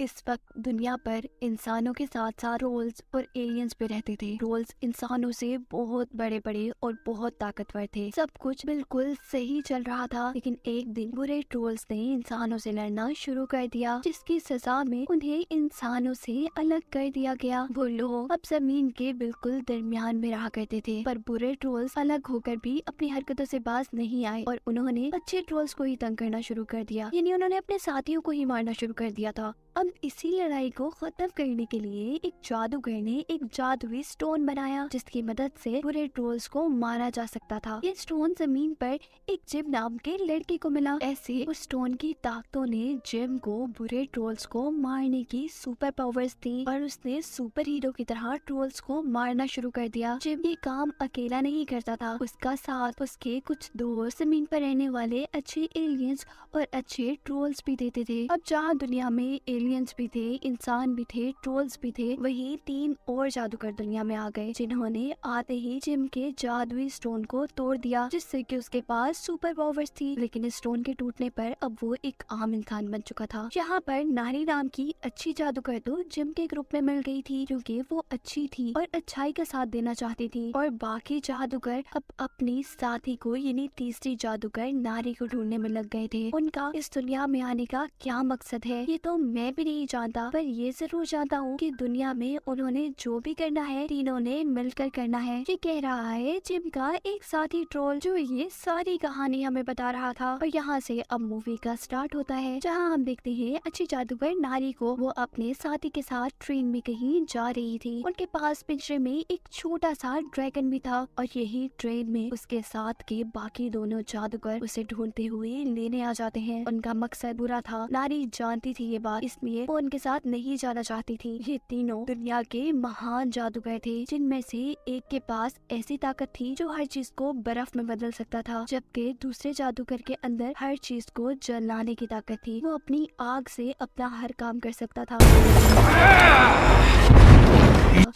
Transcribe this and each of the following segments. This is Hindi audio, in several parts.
इस वक्त दुनिया पर इंसानों के साथ साथ ट्रोल्स और एलियंस भी रहते थे। ट्रोल्स इंसानों से बहुत बड़े बड़े और बहुत ताकतवर थे। सब कुछ बिल्कुल सही चल रहा था, लेकिन एक दिन बुरे ट्रोल्स ने इंसानों से लड़ना शुरू कर दिया, जिसकी सजा में उन्हें इंसानों से अलग कर दिया गया। वो लोग अब जमीन के बिल्कुल दरमियान में रहा करते थे, पर बुरे ट्रोल्स अलग होकर भी अपनी हरकतों से बाज नहीं आए और उन्होंने अच्छे ट्रोल्स को ही तंग करना शुरू कर दिया। यानी उन्होंने अपने साथियों को ही मारना शुरू कर दिया था। अब इसी लड़ाई को खत्म करने के लिए एक जादूगर ने एक जादुई स्टोन बनाया, जिसकी मदद से बुरे ट्रोल्स को मारा जा सकता था। ये स्टोन जमीन पर एक जिम नाम के लड़के को मिला। ऐसे उस स्टोन की ताकतों ने जिम को बुरे ट्रोल्स को मारने की सुपर पावर्स दी और उसने सुपर हीरो की तरह ट्रोल्स को मारना शुरू कर दिया। जिम ये काम अकेला नहीं करता था, उसका साथ उसके कुछ दोस्त जमीन पर रहने वाले अच्छे एलियंस और अच्छे ट्रोल्स भी देते थे। अब जहाँ दुनिया में एलियंस भी थे, इंसान भी थे, ट्रोल्स भी थे, वही 3 और जादूगर दुनिया में आ गए, जिन्होंने आते ही जिम के जादुई स्टोन को तोड़ दिया, जिससे कि उसके पास सुपर पावर्स थी। लेकिन इस स्टोन के टूटने पर अब वो एक आम इंसान बन चुका था। यहाँ पर नारी नाम की अच्छी जादूगर तो जिम के ग्रुप में मिल गई थी, क्योंकि वो अच्छी थी और अच्छाई का साथ देना चाहती थी। और बाकी जादूगर अब अपनी साथी को यानी तीसरी जादूगर नारी को ढूंढने में लग गए थे। उनका इस दुनिया में आने का क्या मकसद है ये तो मैं भी नहीं जानता, पर ये जरूर जानता हूँ कि दुनिया में उन्होंने जो भी करना है तीनों ने मिलकर करना है। ये कह रहा है जिम का एक साथी ट्रोल, जो ये सारी कहानी हमें बता रहा था। और यहाँ से अब मूवी का स्टार्ट होता है, जहाँ हम देखते हैं अच्छी जादूगर नारी को वो अपने साथी के साथ ट्रेन में कहीं जा रही थी। उनके पास पिंजरे में एक छोटा सा ड्रैगन भी था और यही ट्रेन में उसके साथ के बाकी दोनों जादूगर उसे ढूंढते हुए लेने आ जाते हैं। उनका मकसद बुरा था, नारी जानती थी ये बात, इसलिए वो उनके साथ नहीं जाना चाहती थी। ये तीनों दुनिया के महान जादूगर थे, जिनमें से एक के पास ऐसी ताकत थी जो हर चीज को बर्फ में बदल सकता था, जबकि दूसरे जादूगर के अंदर हर चीज को जलाने की ताकत थी। वो अपनी आग से अपना हर काम कर सकता था।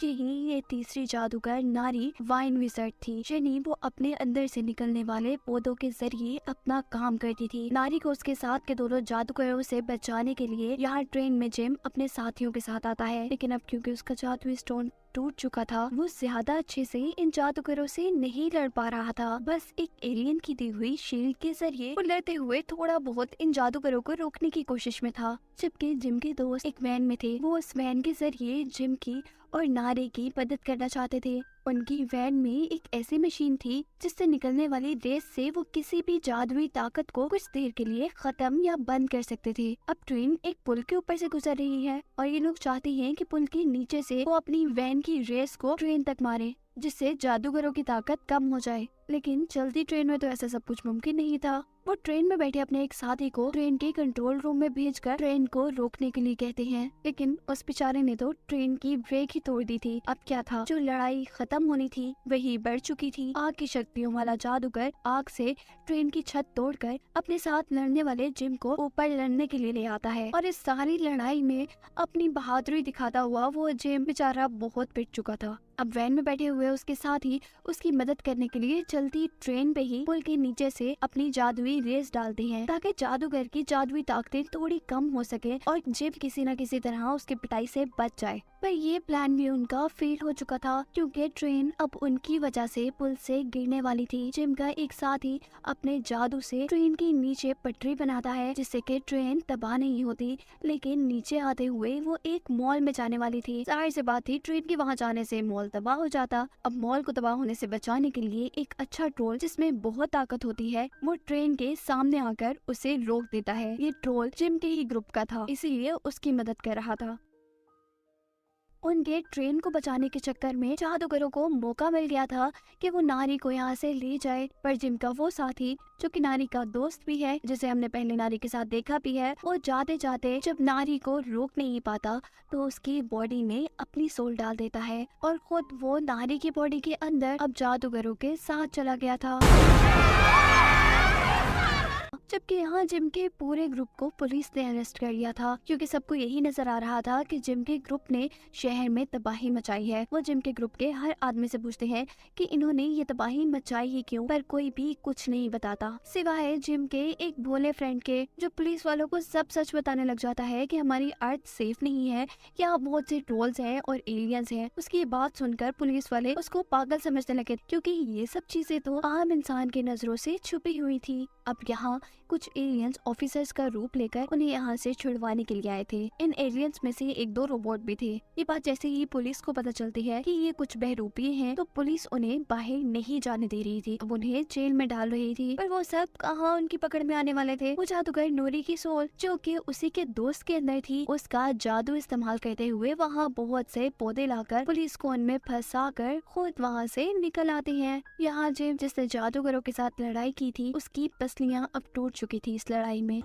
यही ये तीसरी जादूगर नारी वाइन विज़र्ड थी, यानी वो अपने अंदर से निकलने वाले पौधों के जरिए अपना काम करती थी। नारी को उसके साथ के दोनों जादूगरों से बचाने के लिए यहाँ ट्रेन में जिम अपने साथियों के साथ आता है, लेकिन अब क्योंकि उसका जादुई स्टोन टूट चुका था, वो ज्यादा अच्छे से इन जादूगरों से नहीं लड़ पा रहा था। बस एक एलियन की दी हुई शील्ड के जरिए वो लड़ते हुए थोड़ा बहुत इन जादूगरों को रोकने की कोशिश में था। जबकि जिम के दोस्त एक वैन में थे, वो उस वैन के जरिए जिम की और नारी की मदद करना चाहते थे। उनकी वैन में एक ऐसी मशीन थी जिससे निकलने वाली रेस से वो किसी भी जादुई ताकत को कुछ देर के लिए खत्म या बंद कर सकते थे। अब ट्रेन एक पुल के ऊपर से गुजर रही है और ये लोग चाहते हैं कि पुल के नीचे से वो अपनी वैन की रेस को ट्रेन तक मारे, जिससे जादूगरों की ताकत कम हो जाए। लेकिन चलती ट्रेन में तो ऐसा सब कुछ मुमकिन नहीं था। वो ट्रेन में बैठे अपने एक साथी को ट्रेन के कंट्रोल रूम में भेजकर ट्रेन को रोकने के लिए कहते हैं, लेकिन उस बेचारे ने तो ट्रेन की ब्रेक ही तोड़ दी थी। अब क्या था, जो लड़ाई खत्म होनी थी वही बढ़ चुकी थी। आग की शक्तियों वाला जादूगर आग से ट्रेन की छत तोड़कर अपने साथ लड़ने वाले जिम को ऊपर लड़ने के लिए ले आता है, और इस सारी लड़ाई में अपनी बहादुरी दिखाता हुआ वो जिम बेचारा बहुत पिट चुका था। अब वैन में बैठे हुए उसके साथी उसकी मदद करने के लिए चलती ट्रेन पे ही पुल के नीचे से अपनी जादुई रेस डालते हैं, ताकि जादूगर की जादुई ताकतें थोड़ी कम हो सके और जिम किसी न किसी तरह उसकी पिटाई से बच जाए। पर ये प्लान भी उनका फेल हो चुका था, क्योंकि ट्रेन अब उनकी वजह से पुल से गिरने वाली थी। जिम का एक साथी अपने जादू से ट्रेन के नीचे पटरी बनाता है, जिससे कि ट्रेन तबाह नहीं होती, लेकिन नीचे आते हुए वो एक मॉल में जाने वाली थी। जाहिर सी बात थी, ट्रेन के वहाँ जाने से मॉल तबाह हो जाता। अब मॉल को तबाह होने से बचाने के लिए एक अच्छा ट्रोल जिसमें बहुत ताकत होती है, वो ट्रेन के सामने आकर उसे रोक देता है। ये ट्रोल जिम के ही ग्रुप का था, इसीलिए उसकी मदद कर रहा था। उनके ट्रेन को बचाने के चक्कर में जादूगरों को मौका मिल गया था कि वो नारी को यहाँ से ले जाए, पर जिम का वो साथी जो कि नारी का दोस्त भी है, जिसे हमने पहले नारी के साथ देखा भी है, वो जाते जाते जब नारी को रोक नहीं पाता तो उसकी बॉडी में अपनी सोल डाल देता है और खुद वो नारी की बॉडी के अंदर अब जादूगरों के साथ चला गया था। जबकि यहाँ जिम के पूरे ग्रुप को पुलिस ने अरेस्ट कर लिया था, क्योंकि सबको यही नजर आ रहा था कि जिम के ग्रुप ने शहर में तबाही मचाई है। वो जिम के ग्रुप के हर आदमी से पूछते हैं कि इन्होंने ये तबाही मचाई ही क्यों, पर कोई भी कुछ नहीं बताता सिवाय जिम के एक भोले फ्रेंड के, जो पुलिस वालों को सब सच बताने लग जाता है कि हमारी अर्थ सेफ नहीं है, यहाँ बहुत से ट्रोल्स हैं और एलियंस हैं। उसकी बात सुनकर पुलिस वाले उसको पागल समझने लगे, क्योंकि ये सब चीजें तो आम इंसान की नजरों से छुपी हुई थी। अब यहाँ कुछ एलियंस ऑफिसर्स का रूप लेकर उन्हें यहाँ से छुड़वाने के लिए आए थे। इन एलियंस में से एक दो रोबोट भी थे। ये बात जैसे ही पुलिस को पता चलती है कि ये कुछ बहरूपी हैं, तो पुलिस उन्हें बाहर नहीं जाने दे रही थी, अब उन्हें जेल में डाल रही थी। पर वो सब कहाँ उनकी पकड़ में आने वाले थे। वो जादूगर नूरी की सोल, जो कि उसी के दोस्त के अंदर थी, उसका जादू इस्तेमाल करते हुए वहाँ बहुत से पौधे लाकर पुलिस को उनमें फंसा कर खुद वहाँ से निकल आती है। यहाँ जिम जिसने जादूगरों के साथ लड़ाई की थी, उसकी पसलियाँ अब टूट चुकी थी इस लड़ाई में,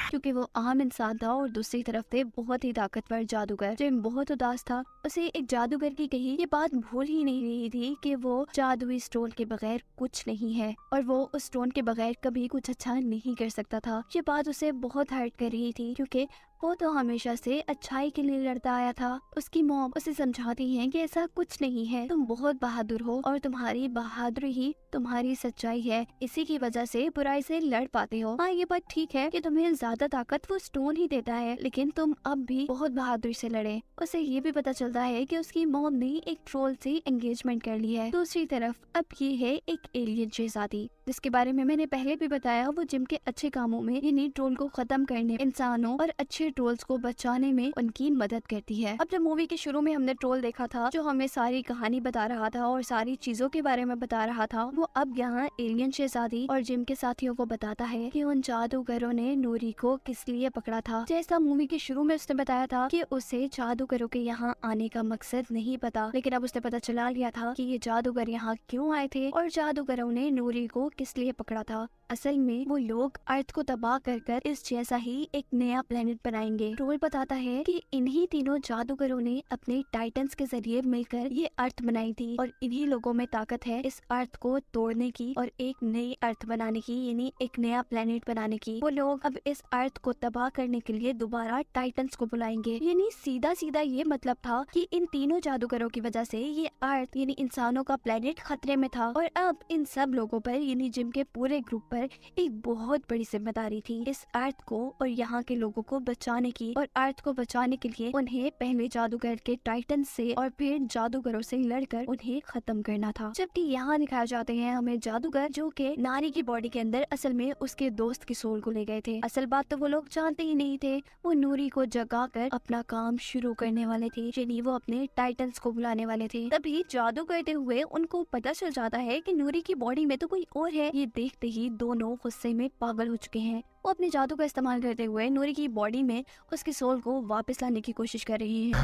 क्योंकि वो आम इंसान था और दूसरी तरफ थे बहुत ही ताकतवर जादूगर। जिम बहुत उदास था। उसे एक जादूगर की कही ये बात भूल ही नहीं रही थी कि वो जादुई स्टोन के बगैर कुछ नहीं है और वो उस स्टोन के बगैर कभी कुछ अच्छा नहीं कर सकता था। ये बात उसे बहुत हर्ट कर रही थी, क्योंकि वो तो हमेशा से अच्छाई के लिए लड़ता आया था। उसकी मॉम उसे समझाती है कि ऐसा कुछ नहीं है, तुम बहुत बहादुर हो और तुम्हारी बहादुरी ही तुम्हारी सच्चाई है, इसी की वजह से बुराई से लड़ पाते हो। हाँ, ये बात ठीक है कि तुम्हें ज्यादा ताकत वो स्टोन ही देता है, लेकिन तुम अब भी बहुत बहादुरी से लड़े। उसे ये भी पता चलता है कि उसकी मॉम ने एक ट्रोल से एंगेजमेंट कर ली है। दूसरी तरफ अब ये है एक एलियन शहजादी, जिसके बारे में मैंने पहले भी बताया। वो जिम के अच्छे कामों में यानी ट्रोल को खत्म करने, इंसानों और अच्छे ट्रोल्स को बचाने में उनकी मदद करती है। अब जब मूवी के शुरू में हमने ट्रोल देखा था, जो हमें सारी कहानी बता रहा था और सारी चीजों के बारे में बता रहा था, वो अब यहाँ एलियन शहजादी और जिम के साथियों को बताता है कि उन जादूगरों ने नूरी को किस लिए पकड़ा था। जैसा मूवी के शुरू में उसने बताया था कि उसे जादूगरों के यहाँ आने का मकसद नहीं पता, लेकिन अब उसने पता चला लिया था कि ये जादूगर यहाँ क्यों आए थे और जादूगरों ने नूरी को किस लिए पकड़ा था। असल में वो लोग अर्थ को तबाह कर कर इस जैसा ही एक नया प्लेनेट बनाएंगे। ट्रोल बताता है कि इन्हीं तीनों जादूगरों ने अपने टाइटन्स के जरिए मिलकर ये अर्थ बनाई थी और इन्हीं लोगों में ताकत है इस अर्थ को तोड़ने की और एक नई अर्थ बनाने की, यानी एक नया प्लेनेट बनाने की। वो लोग अब इस अर्थ को तबाह करने के लिए दोबारा टाइटन्स को बुलाएंगे। यानी सीधा सीधा ये मतलब था कि इन तीनों जादूगरों की वजह से ये अर्थ यानी इंसानों का प्लेनेट खतरे में था और अब इन सब लोगों पर यानी जिम के पूरे ग्रुप पर एक बहुत बड़ी जिम्मेदारी थी इस अर्थ को और यहाँ के लोगों को बचाने की। और अर्थ को बचाने के लिए उन्हें पहले जादूगर के टाइटन से और फिर जादूगरों से लड़कर उन्हें खत्म करना था। जबकि यहाँ दिखाया जाते हैं हमें जादूगर जो के नारी की बॉडी के अंदर असल में उसके दोस्त की सोल को ले गए थे। असल बात तो वो लोग जानते ही नहीं थे। वो नूरी को जगा कर अपना काम शुरू करने वाले थे, यानी वो अपने टाइटन्स को बुलाने वाले थे। तभी जादू करते हुए उनको पता चल जाता है कि नूरी की बॉडी में तो कोई और है। ये देखते ही दोनों गुस्से में पागल हो चुके हैं। वो अपने जादू का इस्तेमाल करते हुए नूरी की बॉडी में उसकी सोल को वापस लाने की कोशिश कर रही है।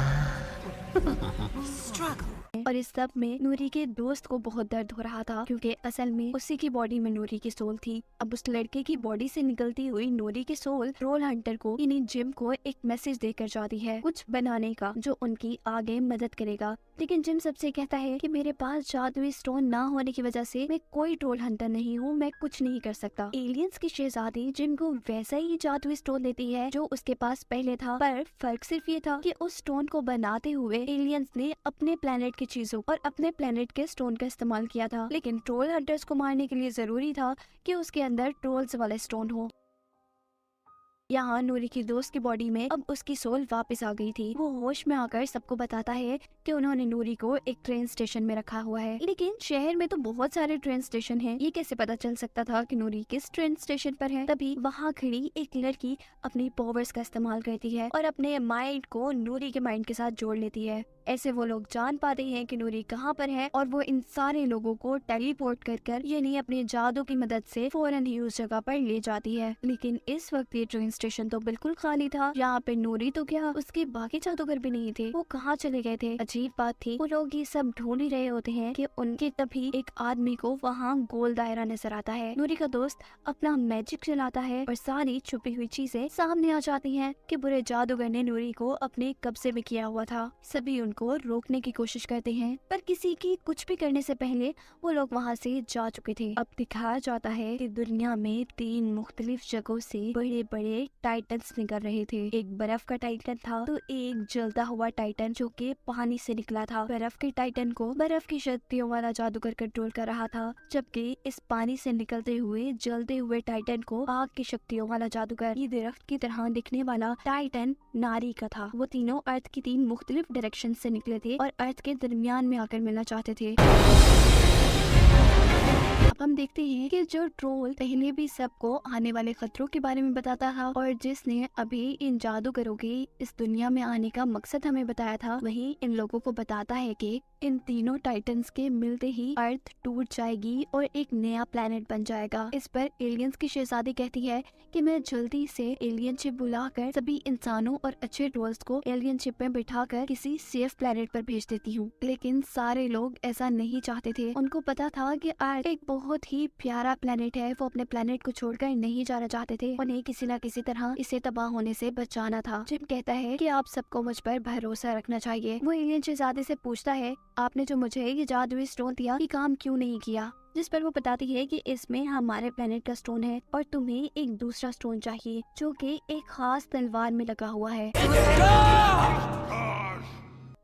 और इस सब में नूरी के दोस्त को बहुत दर्द हो रहा था, क्योंकि असल में उसी की बॉडी में नूरी की सोल थी। अब उस लड़के की बॉडी से निकलती हुई नूरी की सोल ट्रोल हंटर को यानी जिम को एक मैसेज देकर जाती है कुछ बनाने का, जो उनकी आगे मदद करेगा। लेकिन जिम सबसे कहता है कि मेरे पास जादुई स्टोन ना होने की वजह से मैं कोई ट्रोल हंटर नहीं हूँ, मैं कुछ नहीं कर सकता। एलियंस की शहजादी जिम को वैसा ही जादुई स्टोन देती है जो उसके पास पहले था, पर फर्क सिर्फ ये था कि उस स्टोन को बनाते हुए एलियंस ने अपने प्लेनेट की चीजों और अपने प्लेनेट के स्टोन का इस्तेमाल किया था। लेकिन ट्रोल हंटर्स को मारने के लिए जरूरी था कि उसके अंदर ट्रोल्स वाले स्टोन हो। यहाँ नूरी की दोस्त की बॉडी में अब उसकी सोल वापस आ गई थी। वो होश में आकर सबको बताता है कि उन्होंने नूरी को एक ट्रेन स्टेशन में रखा हुआ है, लेकिन शहर में तो बहुत सारे ट्रेन स्टेशन हैं। ये कैसे पता चल सकता था कि नूरी किस ट्रेन स्टेशन पर है? तभी वहाँ खड़ी एक लड़की अपनी पावर्स का इस्तेमाल करती है और अपने माइंड को नूरी के माइंड के साथ जोड़ लेती है। ऐसे वो लोग जान पाते हैं कि नूरी कहाँ पर है और वो इन सारे लोगों को टेलीपोर्ट कर यानी अपने जादू की मदद से फौरन ही उस जगह पर ले जाती है। लेकिन इस वक्त ये ट्रेन स्टेशन तो बिल्कुल खाली था। यहाँ पे नूरी तो क्या, उसके बाकी जादूगर भी नहीं थे। वो कहाँ चले गए थे? अजीब बात थी। वो लोग ये सब ढूंढ ही रहे होते हैं कि उनके तभी एक आदमी को वहाँ गोल दायरा नजर आता है। नूरी का दोस्त अपना मैजिक चलाता है और सारी छुपी हुई चीजें सामने आ जाती हैं कि बुरे जादूगर ने नूरी को अपने कब्जे में किया हुआ था। सभी उनको रोकने की कोशिश करते हैं, पर किसी की कुछ भी करने से पहले वो लोग वहाँ से जा चुके थे। अब दिखाया जाता है कि दुनिया में 3 मुख्तलिफ जगहों से बड़े बड़े टाइटन्स निकल रहे थे। एक बर्फ का टाइटन था तो एक जलता हुआ टाइटन जो कि पानी से निकला था। बर्फ के टाइटन को बर्फ की शक्तियों वाला जादूगर कंट्रोल कर रहा था, जबकि इस पानी से निकलते हुए जलते हुए टाइटन को आग की शक्तियों वाला जादूगर, ये दरख्त की तरह दिखने वाला टाइटन नारी का था। वो तीनों अर्थ की 3 मुख्तलिफ डायरेक्शन से निकले थे और अर्थ के दरमियान में आकर मिलना चाहते थे। अब हम देखते हैं कि जो ट्रोल पहले भी सबको आने वाले खतरों के बारे में बताता था और जिसने अभी इन जादूगरों के इस दुनिया में आने का मकसद हमें बताया था, वही इन लोगों को बताता है कि इन तीनों टाइटन्स के मिलते ही अर्थ टूट जाएगी और एक नया प्लेनेट बन जाएगा। इस पर एलियंस की शहजादी कहती है कि मैं जल्दी से एलियन शिप बुलाकर सभी इंसानों और अच्छे ट्रोल्स को एलियन शिप में बिठाकर किसी सेफ प्लेनेट पर भेज देती हूँ। लेकिन सारे लोग ऐसा नहीं चाहते थे। उनको पता था कि अर्थ एक बहुत ही प्यारा प्लेनेट है। वो अपने प्लेनेट को छोड़कर नहीं जाना चाहते थे। उन्हें किसी न किसी तरह इसे तबाह होने से बचाना था। जिम कहता है कि आप सबको मुझ पर भरोसा रखना चाहिए। वो एलियन शहजादी से पूछता है, आपने जो मुझे ये जादुई स्टोन दिया, ये काम क्यों नहीं किया? जिस पर वो बताती है कि इसमें हमारे प्लेनेट का स्टोन है और तुम्हें एक दूसरा स्टोन चाहिए जो कि एक खास तलवार में लगा हुआ है।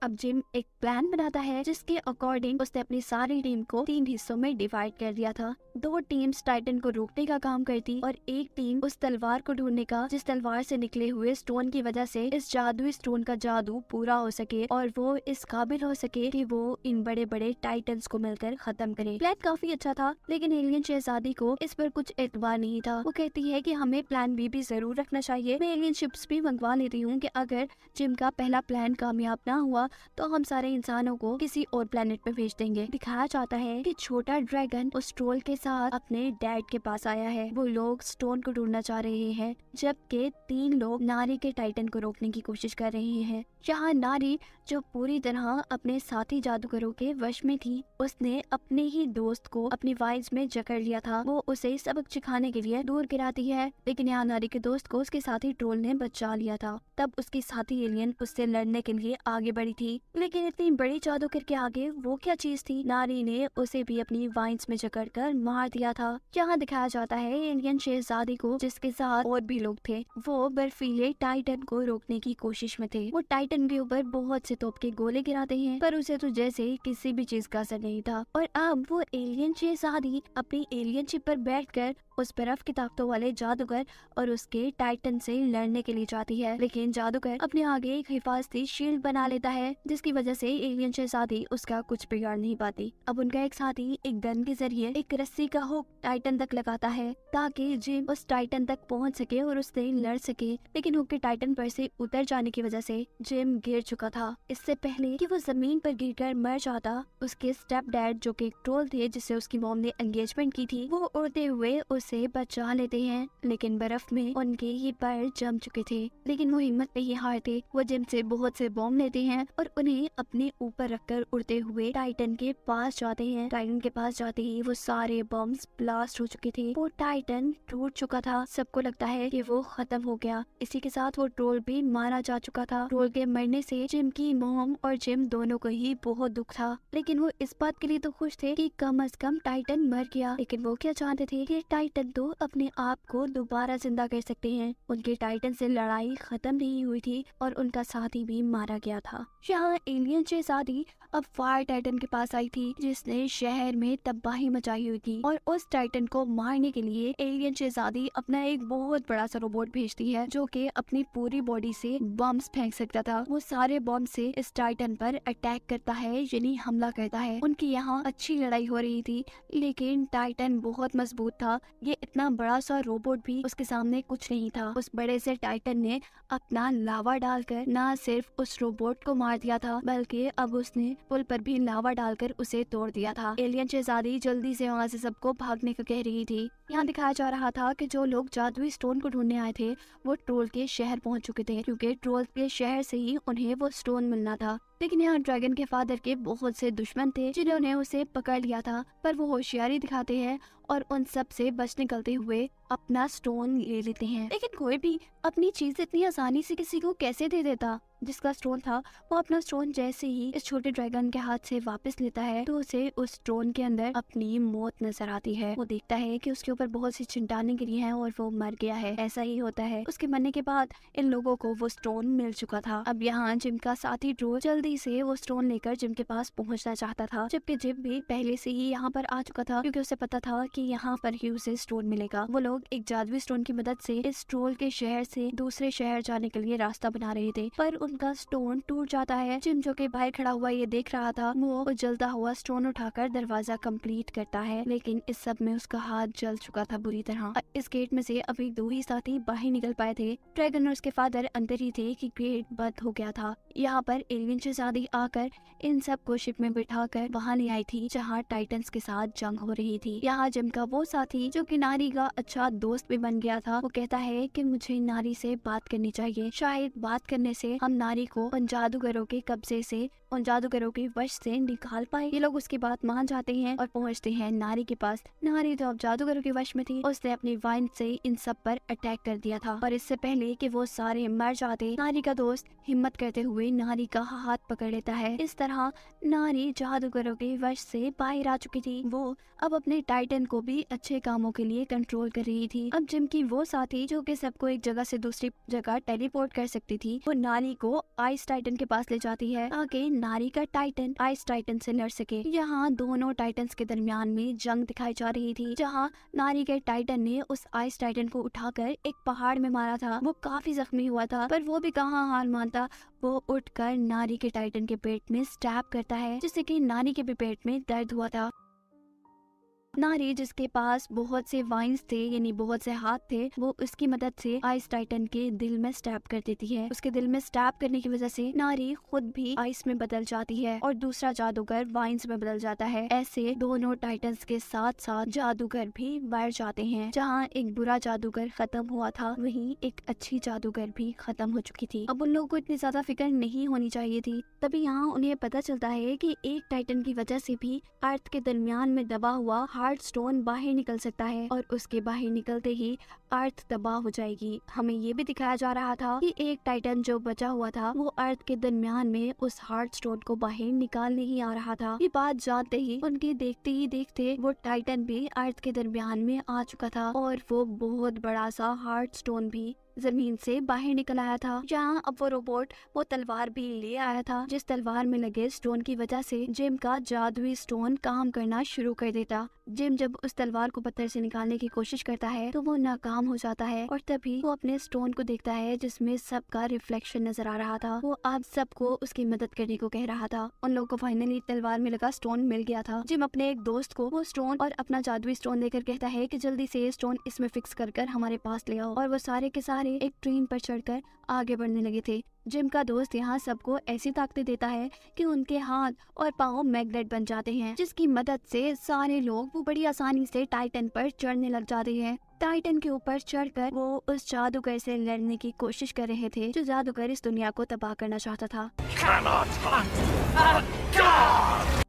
अब जिम एक प्लान बनाता है जिसके अकॉर्डिंग उसने अपनी सारी टीम को 3 हिस्सों में डिवाइड कर दिया था। 2 टीम्स टाइटन को रोकने का काम करती और एक टीम उस तलवार को ढूंढने का जिस तलवार से निकले हुए स्टोन की वजह से इस जादुई स्टोन का जादू पूरा हो सके और वो इस काबिल हो सके कि वो इन बड़े बड़े टाइटन्स को मिलकर खत्म करे। प्लान काफी अच्छा था, लेकिन एलियन शहजादी को इस पर कुछ एतबार नहीं था। वो कहती है कि हमें प्लान बी भी जरूर रखना चाहिए। मैं एलियन शिप्स भी मंगवा लेती हूँ कि अगर जिम का पहला प्लान कामयाब ना हुआ तो हम सारे इंसानों को किसी और प्लेनेट पे भेज देंगे। दिखाया जाता है कि छोटा ड्रैगन उस ट्रोल के साथ अपने डैड के पास आया है। वो लोग स्टोन को ढूंढना चाह रहे हैं, जबकि 3 लोग नारी के टाइटन को रोकने की कोशिश कर रहे हैं। यहाँ नारी, जो पूरी तरह अपने साथी जादूगरों के वश में थी, उसने अपने ही दोस्त को अपनी वाइज में जकड़ लिया था। वो उसे सबक सिखाने के लिए दूर गिराती है, लेकिन यहाँ नारी के दोस्त को उसके साथी ट्रोल ने बचा लिया था। तब उसकी साथी एलियन उससे लड़ने के लिए आगे बढ़ी थी, लेकिन इतनी बड़ी जादूगर के आगे वो क्या चीज थी। नारी ने उसे भी अपनी वाइन्स में जकड़कर मार दिया था। यहाँ दिखाया जाता है एलियन शहजादी को, जिसके साथ और भी लोग थे, वो बर्फीले टाइटन को रोकने की कोशिश में थे। वो टाइटन के ऊपर बहुत से तोप के गोले गिराते हैं, पर उसे तो जैसे किसी भी चीज का असर नहीं था। और अब वो एलियन शहजादी अपनी एलियन शिप पर बैठकर उस बर्फ की ताकतों वाले जादूगर और उसके टाइटन से लड़ने के लिए जाती है, लेकिन जादूगर अपने आगे एक हिफाजती शील्ड बना लेता है, जिसकी वजह से एलियन शहजादी उसका कुछ बिगाड़ नहीं पाती। अब उनका एक साथी एक गन के जरिए एक रस्सी का हुक टाइटन तक लगाता है ताकि जिम उस टाइटन तक पहुंच सके और उससे लड़ सके, लेकिन हुक के टाइटन पर से उतर जाने की वजह से जिम गिर चुका था। इससे पहले कि वो जमीन पर गिरकर मर जाता, उसके स्टेप डैड, जो कि एक ट्रोल थे जिससे उसकी मॉम ने एंगेजमेंट की थी, वो उड़ते हुए उसे बचा लेते हैं, लेकिन बर्फ में उनके ही पैर जम चुके थे। लेकिन वो हिम्मत नहीं हारते। वो जिम से बहुत से बॉम्ब लेते हैं और उन्हें अपने ऊपर रखकर उड़ते हुए टाइटन के पास जाते हैं। टाइटन के पास जाते ही वो सारे बॉम्ब्स ब्लास्ट हो चुके थे। वो टाइटन टूट चुका था। सबको लगता है कि वो खत्म हो गया। इसी के साथ वो ट्रोल भी मारा जा चुका था। ट्रोल के मरने से जिम की मॉम और जिम दोनों को ही बहुत दुख था, लेकिन वो इस बात के लिए तो खुश थे कि कम से कम टाइटन मर गया। लेकिन वो क्या चाहते थे कि टाइटन तो अपने आप को दोबारा जिंदा कर सकते हैं। उनके टाइटन से लड़ाई खत्म नहीं हुई थी और उनका साथी भी मारा गया था। यहाँ एलियन शहजादी अब फायर टाइटन के पास आई थी, जिसने शहर में तबाही मचाई हुई थी, और उस टाइटन को मारने के लिए एलियन शहजादी अपना एक बहुत बड़ा सा रोबोट भेजती है, जो कि अपनी पूरी बॉडी से बम्स फेंक सकता था। वो सारे बम से इस टाइटन पर अटैक करता है, यानी हमला करता है। उनकी यहाँ अच्छी लड़ाई हो रही थी, लेकिन टाइटन बहुत मजबूत था। ये इतना बड़ा सा रोबोट भी उसके सामने कुछ नहीं था। उस बड़े से टाइटन ने अपना लावा डालकर न सिर्फ उस रोबोट को मार दिया था, बल्कि अब उसने पुल पर भी लावा डालकर उसे तोड़ दिया था। एलियन शहजादी जल्दी से वहाँ से सबको भागने को कह रही थी, यहाँ दिखाया जा रहा था कि जो लोग जादुई स्टोन को ढूंढने आए थे वो ट्रोल के शहर पहुंच चुके थे, क्योंकि ट्रोल के शहर से ही उन्हें वो स्टोन मिलना था। लेकिन यहाँ ड्रैगन के फादर के बहुत से दुश्मन थे जिन्होंने उसे पकड़ लिया था, पर वो होशियारी दिखाते हैं और उन सब से बच निकलते हुए अपना स्टोन ले लेते हैं। लेकिन कोई भी अपनी चीज इतनी आसानी से किसी को कैसे दे देता? जिसका स्टोन था वो अपना स्टोन जैसे ही इस छोटे ड्रैगन के हाथ से वापस लेता है तो उसे उस स्टोन के अंदर अपनी मौत नजर आती है। वो देखता है कि उसके ऊपर बहुत सी चट्टानें गिरी हैं और वो मर गया है। ऐसा ही होता है। उसके मरने के बाद इन लोगों को वो स्टोन मिल चुका था। अब यहाँ जिम का साथी ड्रोल जल्दी से वो स्टोन लेकर जिम के पास पहुंचना चाहता था, जबकि जिम भी पहले से ही यहाँ पर आ चुका था, क्योंकि उसे पता था कि यहाँ पर ही उसे स्टोन मिलेगा। वो लोग एक जादुई स्टोन की मदद से इस ट्रोल के शहर से दूसरे शहर जाने के लिए रास्ता बना रहे थे, पर उनका स्टोन टूट जाता है। जिम जो कि बाहर खड़ा हुआ ये देख रहा था, वो जलता हुआ स्टोन उठाकर दरवाजा कंप्लीट करता है, लेकिन इस सब में उसका हाथ जल चुका था बुरी तरह। इस गेट में से अभी 2 ही साथी बाहर निकल पाए थे। ड्रैगन और उसके फादर अंदर ही थे कि गेट बंद हो गया था। यहाँ पर एलियन शहजादी आकर इन सब को शिप में बिठाकर वहाँ ले आई थी जहाँ टाइटन्स के साथ जंग हो रही थी। यहाँ जिम का वो साथी जो कि नारी का अच्छा दोस्त भी बन गया था, वो कहता है कि मुझे नारी से बात करनी चाहिए। शायद बात करने से हम नारी को उन जादूगरों के कब्जे से, उन जादूगरों के वश से निकाल पाए। ये लोग उसकी बात मान जाते हैं और पहुंचते हैं नारी के पास। नारी जो अब जादूगरों के वश में थी, उसने अपनी वाइन से इन सब पर अटैक कर दिया था, और इससे पहले कि वो सारे मर जाते, नारी का दोस्त हिम्मत करते हुए नारी का हाथ पकड़ लेता है। इस तरह नारी जादूगरों के वश से बाहर आ चुकी थी। वो अब अपने टाइटन को भी अच्छे कामों के लिए कंट्रोल कर रही थी। अब जिम की वो साथी जो कि सबको एक जगह से दूसरी जगह टेलीपोर्ट कर सकती थी, वो नारी को आइस टाइटन के पास ले जाती है ताकि नारी का टाइटन आइस टाइटन से लड़ सके। यहाँ दोनों टाइटन्स के दरमियान में जंग दिखाई जा रही थी, जहाँ नारी के टाइटन ने उस आइस टाइटन को उठाकर एक पहाड़ में मारा था। वो काफी जख्मी हुआ था, पर वो भी कहाँ हार मानता। वो उठकर नारी के टाइटन के पेट में स्टैब करता है, जिससे कि नारी के भी पेट में दर्द हुआ था। नारी जिसके पास बहुत से वाइन्स थे, यानी बहुत से हाथ थे, वो उसकी मदद से आइस टाइटन के दिल में स्टैब कर देती है। उसके दिल में स्टैब करने की वजह से नारी खुद भी आइस में बदल जाती है और दूसरा जादूगर वाइन्स में बदल जाता है। ऐसे दोनों टाइटन्स के साथ साथ जादूगर भी मर जाते हैं। जहाँ एक बुरा जादूगर खत्म हुआ था, वहीं एक अच्छी जादूगर भी खत्म हो चुकी थी। अब उन लोगों को इतनी ज्यादा फिक्र नहीं होनी चाहिए थी। तभी यहाँ उन्हें पता चलता है कि एक टाइटन की वजह से भी अर्थ के दरमियान में दबा हुआ हार्ड स्टोन बाहर निकल सकता है, और उसके बाहर निकलते ही अर्थ तबाह हो जाएगी। हमें ये भी दिखाया जा रहा था कि एक टाइटन जो बचा हुआ था, वो अर्थ के दरमियान में उस हार्ड स्टोन को बाहर निकाल नहीं आ रहा था। ये बात जानते ही उनके देखते ही देखते वो टाइटन भी अर्थ के दरमियान में आ चुका था, और वो बहुत बड़ा सा हार्ड स्टोन भी जमीन से बाहर निकल आया था। जहाँ अब वो रोबोट वो तलवार भी ले आया था, जिस तलवार में लगे स्टोन की वजह से जिम का जादुई स्टोन काम करना शुरू कर देता। जिम जब उस तलवार को पत्थर से निकालने की कोशिश करता है तो वो नाकाम हो जाता है, और तभी वो अपने स्टोन को देखता है जिसमें सबका रिफ्लेक्शन नजर आ रहा था। वो अब सबको उसकी मदद करने को कह रहा था। उन लोगों को फाइनली तलवार में लगा स्टोन मिल गया था। जिम अपने एक दोस्त को वो स्टोन और अपना जादुई स्टोन देकर कहता है कि जल्दी से स्टोन इसमें फिक्स कर हमारे पास ले आओ, और वो सारे के सारे एक ट्रेन पर चढ़कर आगे बढ़ने लगे थे। जिम का दोस्त यहाँ सबको ऐसी ताकतें देता है कि उनके हाथ और पाँव मैग्नेट बन जाते हैं, जिसकी मदद से सारे लोग वो बड़ी आसानी से टाइटन पर चढ़ने लग जाते हैं। टाइटन के ऊपर चढ़कर वो उस जादूगर से लड़ने की कोशिश कर रहे थे, जो जादूगर इस दुनिया को तबाह करना चाहता था।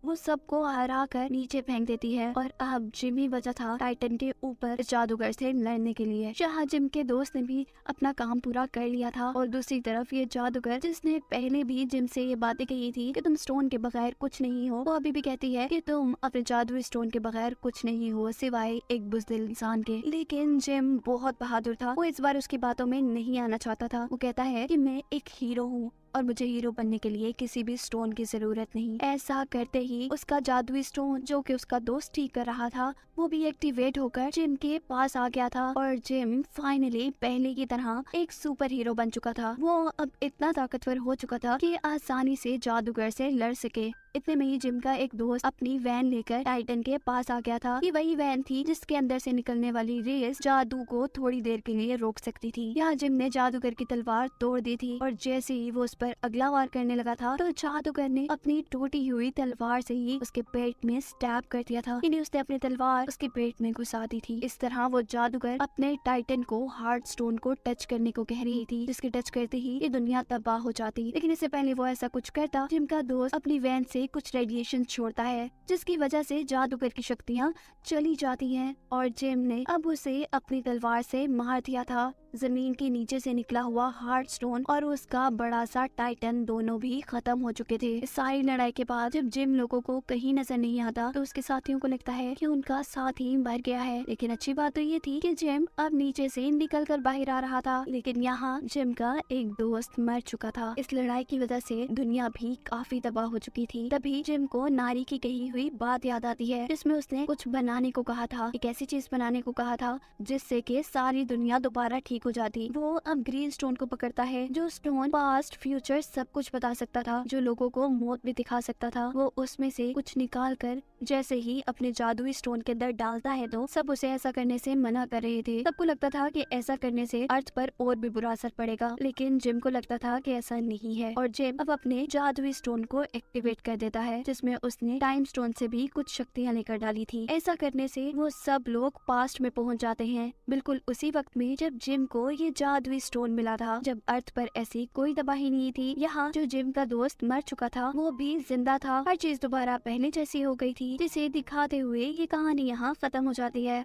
वो सबको हरा कर नीचे फेंक देती है, और अब जिम ही बचा था टाइटन के ऊपर जादूगर से लड़ने के लिए। जहाँ जिम के दोस्त ने भी अपना काम पूरा कर लिया था, और दूसरी तरफ ये जादूगर जिसने पहले भी जिम से ये बातें कही थी कि तुम स्टोन के बगैर कुछ नहीं हो, वो अभी भी कहती है कि तुम अपने जादुई स्टोन के बगैर कुछ नहीं हो सिवाय एक बुज़दिल इंसान के। लेकिन जिम बहुत बहादुर था, वो इस बार उसकी बातों में नहीं आना चाहता था। वो कहता है कि मैं एक हीरो हूँ और मुझे हीरो बनने के लिए किसी भी स्टोन की जरूरत नहीं। ऐसा करते ही उसका जादुई स्टोन जो कि उसका दोस्त ठीक कर रहा था, वो भी एक्टिवेट होकर जिम के पास आ गया था, और जिम फाइनली पहले की तरह एक सुपर हीरो बन चुका था। वो अब इतना ताकतवर हो चुका था कि आसानी से जादूगर से लड़ सके। इतने में ही जिम का एक दोस्त अपनी वैन लेकर टाइटन के पास आ गया था। ये वही वैन थी जिसके अंदर से निकलने वाली रेस जादू को थोड़ी देर के लिए रोक सकती थी। यहाँ जिम ने जादूगर की तलवार तोड़ दी थी, और जैसे ही वो उस पर पर अगला वार करने लगा था तो जादूगर ने अपनी टूटी हुई तलवार से ही उसके पेट में स्टैब कर दिया था। यानी उसने अपनी तलवार उसके पेट में घुसा दी थी। इस तरह वो जादूगर अपने टाइटन को हार्ट स्टोन को टच करने को कह रही थी, जिसके टच करते ही ये दुनिया तबाह हो जाती। लेकिन इससे पहले वो ऐसा कुछ करता, जिम का दोस्त अपनी वैन से कुछ रेडिएशन छोड़ता है, जिसकी वजह से जादूगर की शक्तियाँ चली जाती हैं और जिम ने अब उसे अपनी तलवार से मार दिया था। जमीन के नीचे से निकला हुआ हार्ट स्टोन और उसका बड़ा सा टाइटन दोनों भी खत्म हो चुके थे। इस सारी लड़ाई के बाद जब जिम लोगों को कहीं नजर नहीं आता तो उसके साथियों को लगता है कि उनका साथी मर गया है। लेकिन अच्छी बात तो ये थी कि जिम अब नीचे से निकल कर बाहर आ रहा था, लेकिन यहाँ जिम का एक दोस्त मर चुका था। इस लड़ाई की वजह से दुनिया भी काफी तबाह हो चुकी थी। तभी जिम को नारी की कही हुई बात याद आती है, जिसमें उसने कुछ बनाने को कहा था, एक ऐसी चीज बनाने को कहा था जिससे कि सारी दुनिया दोबारा ठीक हो जाती। वो अब ग्रीन स्टोन को पकड़ता है, जो स्टोन पास्ट फ्यूचर सब कुछ बता सकता था, जो लोगों को मौत भी दिखा सकता था। वो उसमें से कुछ निकाल कर जैसे ही अपने जादुई स्टोन के अंदर डालता है तो सब उसे ऐसा करने से मना कर रहे थे। सबको लगता था कि ऐसा करने से अर्थ पर और भी बुरा असर पड़ेगा, लेकिन जिम को लगता था कि ऐसा नहीं है और जिम अब अपने जादुई स्टोन को एक्टिवेट कर देता है, जिसमें उसने टाइम स्टोन से भी कुछ शक्तियाँ लेकर डाली थी। ऐसा करने से वो सब लोग पास्ट में पहुंच जाते हैं, बिल्कुल उसी वक्त में जब जिम को ये जादुई स्टोन मिला था, जब अर्थ पर ऐसी कोई तबाही नहीं थी। यहाँ जो जिम का दोस्त मर चुका था वो भी जिंदा था। हर चीज दोबारा पहले जैसी हो गई थी, जिसे दिखाते हुए ये कहानी यहाँ खत्म हो जाती है।